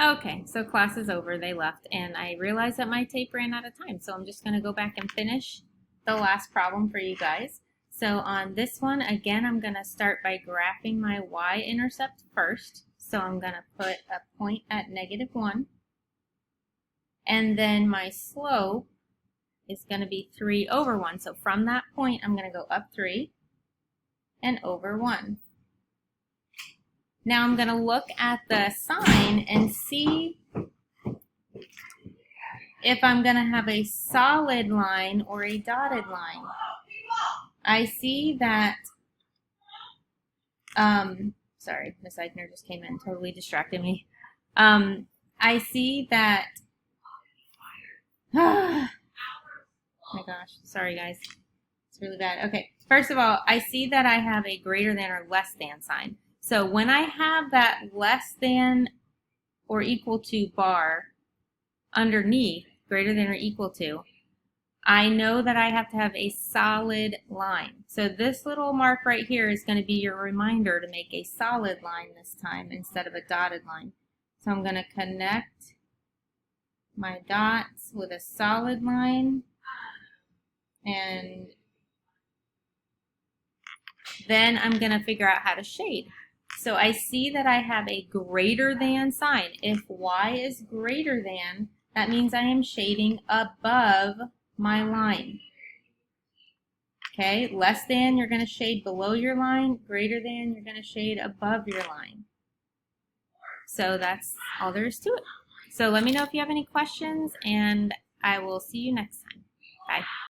Okay, so class is over, they left, and I realized that my tape ran out of time, so I'm just going to go back and finish the last problem for you guys. So on this one, again, I'm going to start by graphing my y-intercept first. So I'm going to put a point at -1, and then my slope is going to be 3 over 1. So from that point, I'm going to go up 3 and over 1. Now I'm going to look at the sign and see if I'm going to have a solid line or a dotted line. I see that, sorry, Miss Eichner just came in, totally distracted me. I see that, oh my gosh, sorry guys, it's really bad. Okay, first of all, I see that I have a greater than or less than sign. So when I have that less than or equal to bar underneath, greater than or equal to, I know that I have to have a solid line. So this little mark right here is going to be your reminder to make a solid line this time instead of a dotted line. So I'm going to connect my dots with a solid line, and then I'm going to figure out how to shade. So I see that I have a greater than sign. If y is greater than, that means I am shading above my line. Okay, less than, you're going to shade below your line. Greater than, you're going to shade above your line. So that's all there is to it. So let me know if you have any questions, and I will see you next time. Bye.